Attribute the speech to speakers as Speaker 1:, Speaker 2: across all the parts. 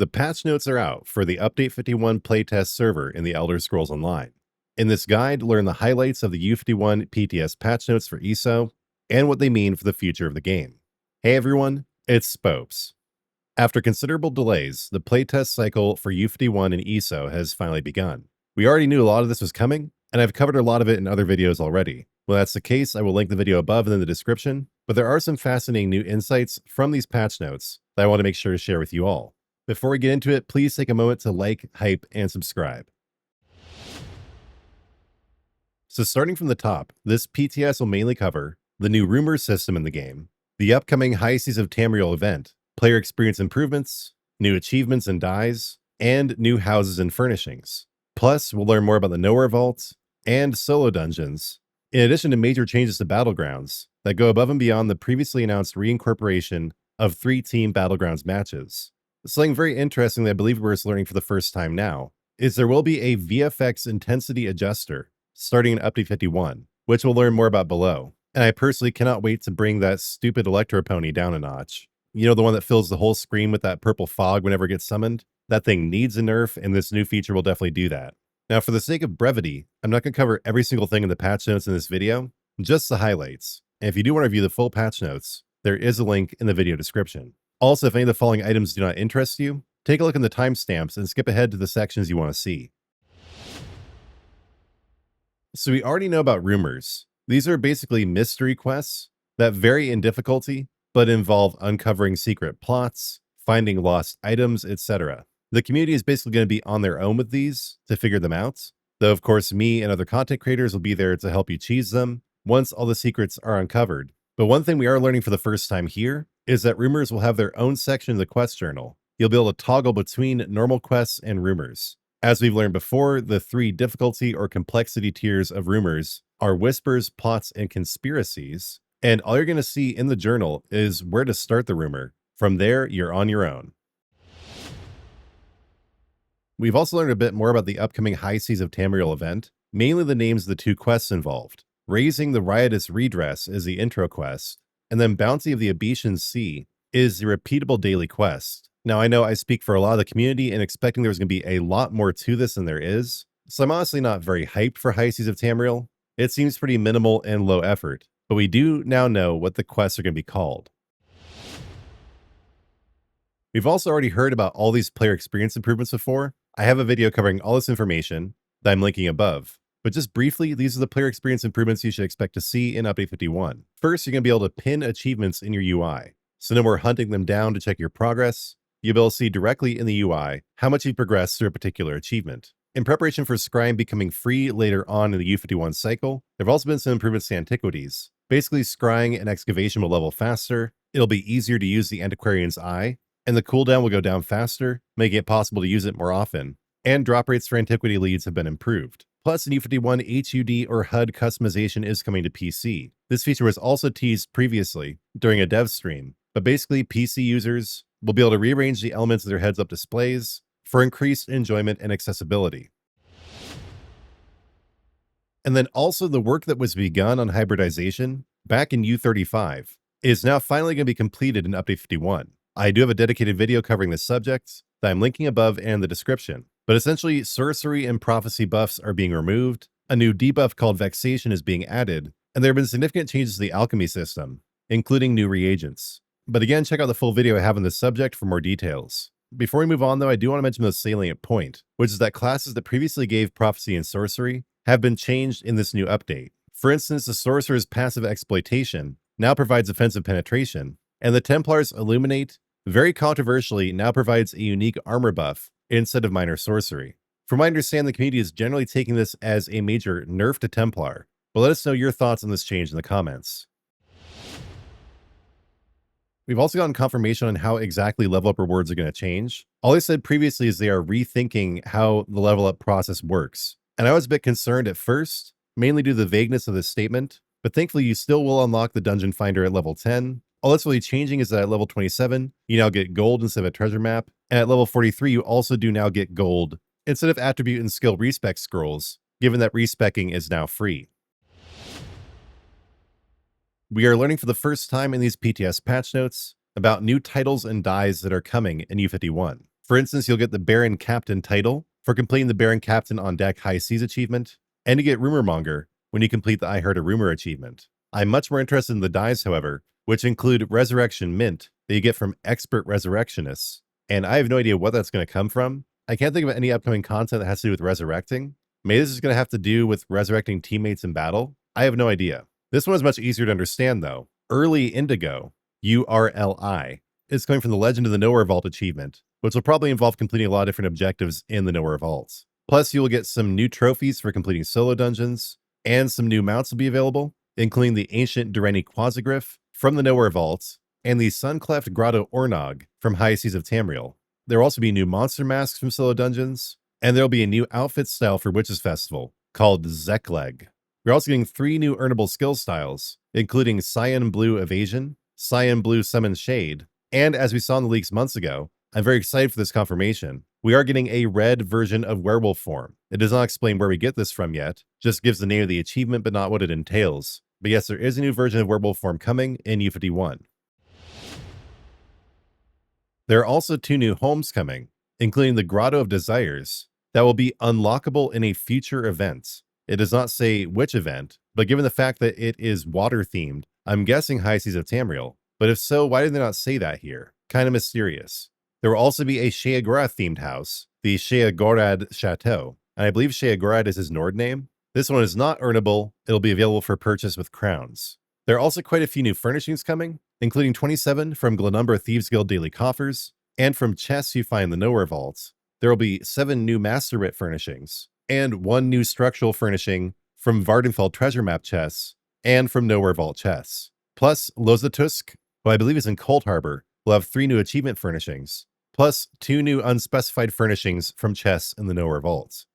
Speaker 1: The patch notes are out for the Update 51 playtest server in the Elder Scrolls Online. In this guide, learn the highlights of the U51 PTS patch notes for ESO and what they mean for the future of the game. Hey everyone, it's Spopes. After considerable delays, the playtest cycle for U51 and ESO has finally begun. We already knew a lot of this was coming, and I've covered a lot of it in other videos already. When that's the case, I will link the video above and in the description, but there are some fascinating new insights from these patch notes that I want to make sure to share with you all. Before we get into it, please take a moment to like, hype, and subscribe. So starting from the top, this PTS will mainly cover the new rumors system in the game, the upcoming High Seas of Tamriel event, player experience improvements, new achievements and dyes, and new houses and furnishings. Plus, we'll learn more about the Nowhere Vault and solo dungeons, in addition to major changes to Battlegrounds that go above and beyond the previously announced reincorporation of 3-team Battlegrounds matches. Something very interesting that I believe we're learning for the first time now is there will be a VFX intensity adjuster starting in Update 51, which we'll learn more about below. And I personally cannot wait to bring that stupid Electro Pony down a notch. You know, the one that fills the whole screen with that purple fog whenever it gets summoned? That thing needs a nerf, and this new feature will definitely do that. Now, for the sake of brevity, I'm not going to cover every single thing in the patch notes in this video, just the highlights. And if you do want to view the full patch notes, there is a link in the video description. Also, if any of the following items do not interest you, take a look in the timestamps and skip ahead to the sections you want to see. So we already know about rumors. These are basically mystery quests that vary in difficulty, but involve uncovering secret plots, finding lost items, etc. The community is basically going to be on their own with these to figure them out, though of course me and other content creators will be there to help you cheese them once all the secrets are uncovered. But one thing we are learning for the first time here is that rumors will have their own section in the quest journal. You'll be able to toggle between normal quests and rumors. As we've learned before, the 3 difficulty or complexity tiers of rumors are whispers, plots, and conspiracies. And all you're going to see in the journal is where to start the rumor. From there, you're on your own. We've also learned a bit more about the upcoming High Seas of Tamriel event, mainly the names of the 2 quests involved. Raising the Riotous Redress is the intro quest, and then Bounty of the Abetian Sea is the repeatable daily quest. Now, I know I speak for a lot of the community and expecting there's going to be a lot more to this than there is, so I'm honestly not very hyped for High Seas of Tamriel. It seems pretty minimal and low effort, but we do now know what the quests are going to be called. We've also already heard about all these player experience improvements before. I have a video covering all this information that I'm linking above. But just briefly, these are the player experience improvements you should expect to see in Update 51. First, you're going to be able to pin achievements in your UI. So no more hunting them down to check your progress. You'll be able to see directly in the UI how much you progressed through a particular achievement. In preparation for Scrying becoming free later on in the U51 cycle, there have also been some improvements to Antiquities. Basically, Scrying and Excavation will level faster, it'll be easier to use the Antiquarian's Eye, and the cooldown will go down faster, making it possible to use it more often. And drop rates for Antiquity leads have been improved. Plus, in U51, HUD or HUD customization is coming to PC. This feature was also teased previously during a dev stream, but basically PC users will be able to rearrange the elements of their heads-up displays for increased enjoyment and accessibility. And then also the work that was begun on hybridization back in U35 is now finally going to be completed in Update 51. I do have a dedicated video covering this subject that I'm linking above and in the description. But essentially, sorcery and prophecy buffs are being removed, a new debuff called Vexation is being added, and there have been significant changes to the alchemy system, including new reagents. But again, check out the full video I have on this subject for more details. Before we move on though, I do want to mention the salient point, which is that classes that previously gave prophecy and sorcery have been changed in this new update. For instance, the sorcerer's passive exploitation now provides offensive penetration, and the Templar's Illuminate, very controversially, now provides a unique armor buff instead of minor sorcery. From what I understand, the community is generally taking this as a major nerf to Templar, but let us know your thoughts on this change in the comments. We've also gotten confirmation on how exactly level up rewards are going to change. All I said previously is they are rethinking how the level up process works. And I was a bit concerned at first, mainly due to the vagueness of this statement, but thankfully you still will unlock the Dungeon Finder at level 10. All that's really changing is that at level 27, you now get gold instead of a treasure map. And at level 43, you also do now get gold instead of attribute and skill respec scrolls, given that respecking is now free. We are learning for the first time in these PTS patch notes about new titles and dyes that are coming in U51. For instance, you'll get the Baron Captain title for completing the Baron Captain on Deck High Seas achievement, and you get Rumor Monger when you complete the I Heard a Rumor achievement. I'm much more interested in the dies, however, which include Resurrection Mint that you get from Expert Resurrectionists, and I have no idea what that's going to come from. I can't think of any upcoming content that has to do with resurrecting. Maybe this is going to have to do with resurrecting teammates in battle. I have no idea. This one is much easier to understand, though. Early Indigo, URLI, is coming from the Legend of the Nowhere Vault achievement, which will probably involve completing a lot of different objectives in the Nowhere Vaults. Plus, you will get some new trophies for completing solo dungeons, and some new mounts will be available, including the Ancient Dureni Quasigriff from the Nowhere Vaults, and the Suncleft Grotto Ornog from High Seas of Tamriel. There will also be new monster masks from solo dungeons, and there will be a new outfit style for Witches Festival called Zekleg. We're also getting 3 new earnable skill styles, including Cyan Blue Evasion, Cyan Blue Summon Shade, and as we saw in the leaks months ago, I'm very excited for this confirmation. We are getting a red version of Werewolf form. It does not explain where we get this from yet, just gives the name of the achievement but not what it entails. But yes, there is a new version of Werewolf form coming in U51. There are also 2 new homes coming, including the Grotto of Desires, that will be unlockable in a future event. It does not say which event, but given the fact that it is water-themed, I'm guessing High Seas of Tamriel. But if so, why did they not say that here? Kind of mysterious. There will also be a Sheogorath-themed house, the Sheogorad Chateau, and I believe Sheogorad is his Nord name. This one is not earnable. It'll be available for purchase with crowns. There are also quite a few new furnishings coming, including 27 from Glenumbra Thieves Guild Daily Coffers, and from chests you find in the Nowhere Vaults. There will be 7 new Master Writ furnishings, and 1 new structural furnishing from Vardenfell Treasure Map chests, and from Nowhere Vault chests. Plus, Lozatusk, who I believe is in Cold Harbor, will have 3 new achievement furnishings, plus 2 new unspecified furnishings from chests in the Nowhere Vaults.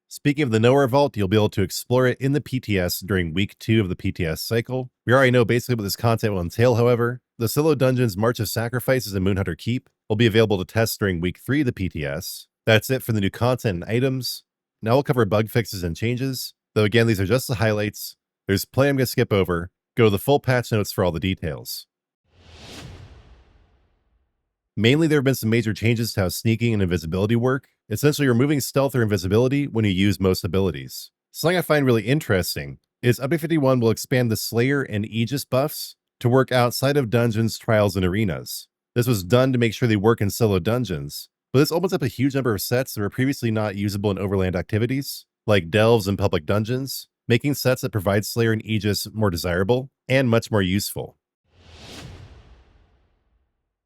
Speaker 1: Speaking of the Nowhere Vault, you'll be able to explore it in the PTS during week 2 of the PTS cycle. We already know basically what this content will entail, however. The solo dungeons March of Sacrifices and Moonhunter Keep will be available to test during week 3 of the PTS. That's it for the new content and items. Now we'll cover bug fixes and changes, though again, these are just the highlights. There's plenty I'm going to skip over. Go to the full patch notes for all the details. Mainly, there have been some major changes to how sneaking and invisibility work, essentially removing stealth or invisibility when you use most abilities. Something I find really interesting is Update 51 will expand the Slayer and Aegis buffs to work outside of dungeons, trials, and arenas. This was done to make sure they work in solo dungeons, but this opens up a huge number of sets that were previously not usable in overland activities, like delves and public dungeons, making sets that provide Slayer and Aegis more desirable and much more useful.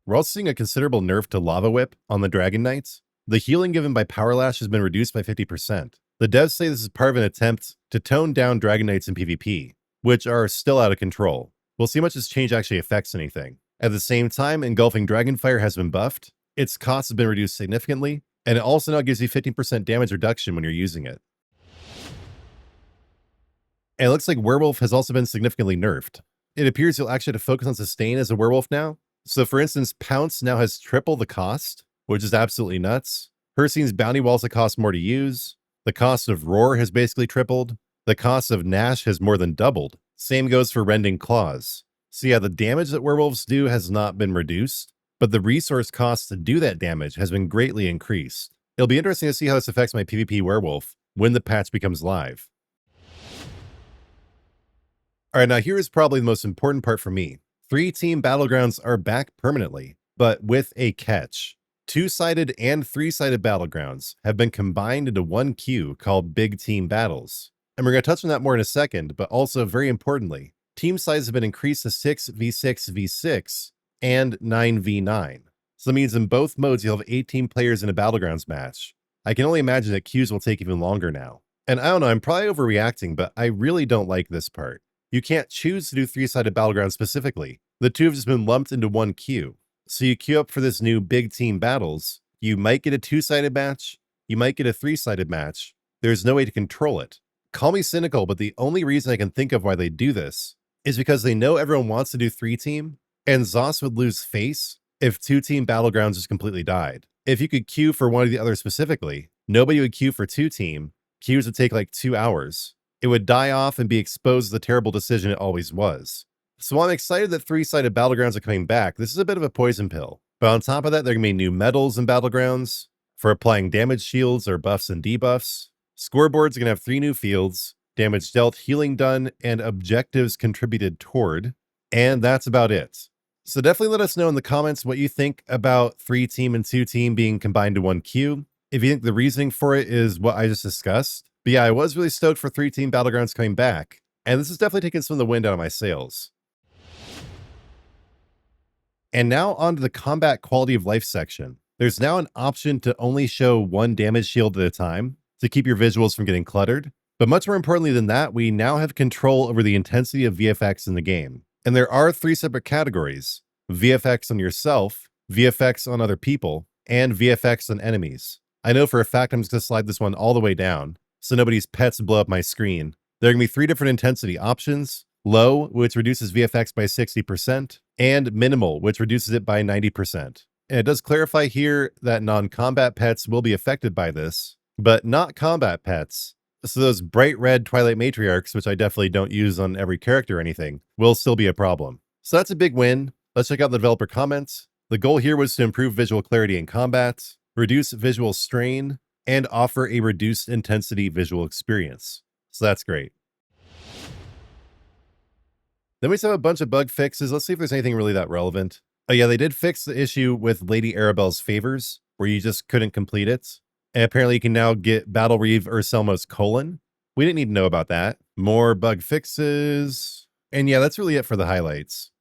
Speaker 1: We're also seeing a considerable nerf to Lava Whip on the Dragon Knights. The healing given by Power Lash has been reduced by 50%. The devs say this is part of an attempt to tone down Dragon Knights in PvP, which are still out of control. We'll see how much this change actually affects anything. At the same time, Engulfing Dragonfire has been buffed, its cost has been reduced significantly, and it also now gives you 15% damage reduction when you're using it. And it looks like Werewolf has also been significantly nerfed. It appears you'll actually have to focus on sustain as a werewolf now. So for instance, Pounce now has triple the cost, which is absolutely nuts. Hircine's bounty walls that cost more to use. The cost of Roar has basically tripled. The cost of Gnash has more than doubled. Same goes for Rending Claws. So yeah, the damage that werewolves do has not been reduced, but the resource cost to do that damage has been greatly increased. It'll be interesting to see how this affects my PvP werewolf when the patch becomes live. Alright, now here is probably the most important part for me. 3-team battlegrounds are back permanently, but with a catch. 2-sided and 3-sided battlegrounds have been combined into one queue called Big Team Battles. And we're going to touch on that more in a second, but also very importantly, team size have been increased to 6v6v6 and 9v9. So that means in both modes you'll have 18 players in a battlegrounds match. I can only imagine that queues will take even longer now. And I don't know, I'm probably overreacting, but I really don't like this part. You can't choose to do 3-sided battlegrounds specifically. The two have just been lumped into one queue. So you queue up for this new big team battles. You might get a 2-sided match. You might get a 3-sided match. There's no way to control it. Call me cynical, but the only reason I can think of why they do this is because they know everyone wants to do 3-team, and ZOS would lose face if 2-team battlegrounds just completely died. If you could queue for one or the other specifically, nobody would queue for 2-team. Queues would take like 2 hours. It would die off and be exposed to the terrible decision it always was. So while I'm excited that 3-sided battlegrounds are coming back, this is a bit of a poison pill. But on top of that, there are going to be new medals and battlegrounds for applying damage shields or buffs and debuffs. Scoreboards are going to have 3 new fields: damage dealt, healing done, and objectives contributed toward. And that's about it. So definitely let us know in the comments what you think about 3-team and 2-team being combined to 1 queue. If you think the reasoning for it is what I just discussed. But yeah, I was really stoked for 3-team Battlegrounds coming back. And this is definitely taking some of the wind out of my sails. And now onto the combat quality of life section. There's now an option to only show 1 damage shield at a time to keep your visuals from getting cluttered. But much more importantly than that, we now have control over the intensity of VFX in the game. And there are 3 separate categories: VFX on yourself, VFX on other people, and VFX on enemies. I know for a fact I'm just going to slide this one all the way down so nobody's pets blow up my screen. There are going to be 3 different intensity options: low, which reduces VFX by 60%, and minimal, which reduces it by 90%. And it does clarify here that non-combat pets will be affected by this, but not combat pets. So those bright red Twilight Matriarchs, which I definitely don't use on every character or anything, will still be a problem. So that's a big win. Let's check out the developer comments. The goal here was to improve visual clarity in combat, reduce visual strain, and offer a reduced intensity visual experience. So that's great. Then we just have a bunch of bug fixes. Let's see if there's anything really that relevant. Oh yeah, they did fix the issue with Lady Arabelle's favors, where you just couldn't complete it. And apparently you can now get Battle Reeve Urselma's colon. We didn't need to know about that. More bug fixes. And yeah, that's really it for the highlights.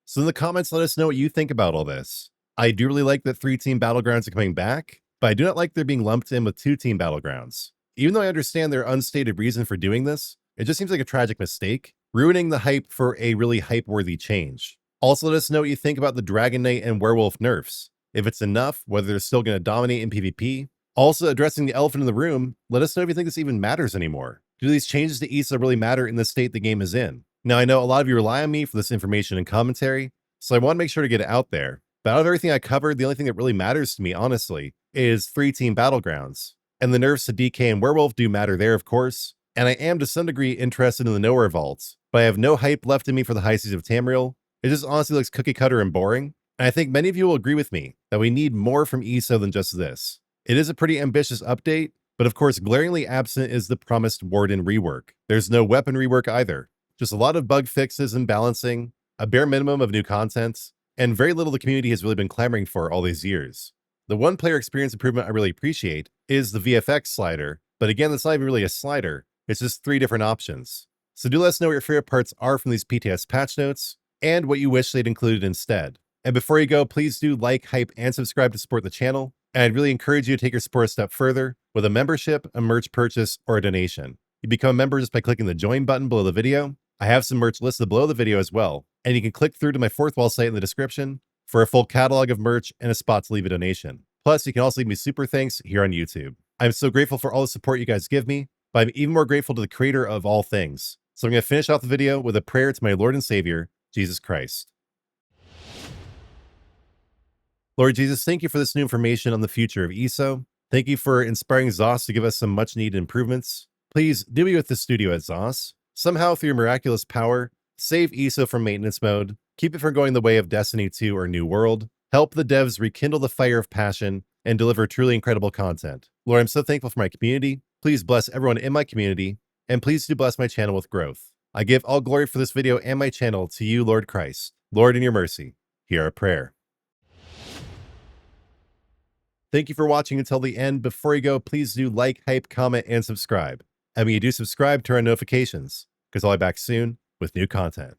Speaker 1: So in the comments, let us know what you think about all this. I do really like that 3-team Battlegrounds are coming back, but I do not like they're being lumped in with 2-team Battlegrounds. Even though I understand their unstated reason for doing this, it just seems like a tragic mistake, ruining the hype for a really hype-worthy change. Also, let us know what you think about the Dragonknight and Werewolf nerfs. If it's enough, whether they're still going to dominate in PvP. Also, addressing the elephant in the room, let us know if you think this even matters anymore. Do these changes to ESO really matter in the state the game is in? Now, I know a lot of you rely on me for this information and commentary, so I want to make sure to get it out there. But out of everything I covered, the only thing that really matters to me, honestly, is 3-team Battlegrounds. And the nerfs to DK and Werewolf do matter there, of course. And I am to some degree interested in the Nowhere Vaults, but I have no hype left in me for the High Seas of Tamriel. It just honestly looks cookie cutter and boring. And I think many of you will agree with me that we need more from ESO than just this. It is a pretty ambitious update, but of course glaringly absent is the promised Warden rework. There's no weapon rework either. Just a lot of bug fixes and balancing, a bare minimum of new content, and very little the community has really been clamoring for all these years. The one player experience improvement I really appreciate is the VFX slider, but again, that's not even really a slider. It's just 3 different options. So do let us know what your favorite parts are from these PTS patch notes and what you wish they'd included instead. And before you go, please do like, hype, and subscribe to support the channel. And I'd really encourage you to take your support a step further with a membership, a merch purchase, or a donation. You become a member just by clicking the join button below the video. I have some merch listed below the video as well. And you can click through to my 4th wall site in the description for a full catalog of merch and a spot to leave a donation. Plus, you can also leave me super thanks here on YouTube. I'm so grateful for all the support you guys give me, but I'm even more grateful to the creator of all things. So I'm going to finish off the video with a prayer to my Lord and Savior, Jesus Christ. Lord Jesus, thank you for this new information on the future of ESO. Thank you for inspiring Zos to give us some much needed improvements. Please do be with the studio at Zos. Somehow, through your miraculous power, save ESO from maintenance mode, keep it from going the way of Destiny 2 or New World, help the devs rekindle the fire of passion, and deliver truly incredible content. Lord, I'm so thankful for my community. Please bless everyone in my community, and please do bless my channel with growth. I give all glory for this video and my channel to you, Lord Christ. Lord, in your mercy, hear our prayer. Thank you for watching until the end. Before you go, please do like, hype, comment, and subscribe. And when you do subscribe, turn on notifications, because I'll be back soon with new content.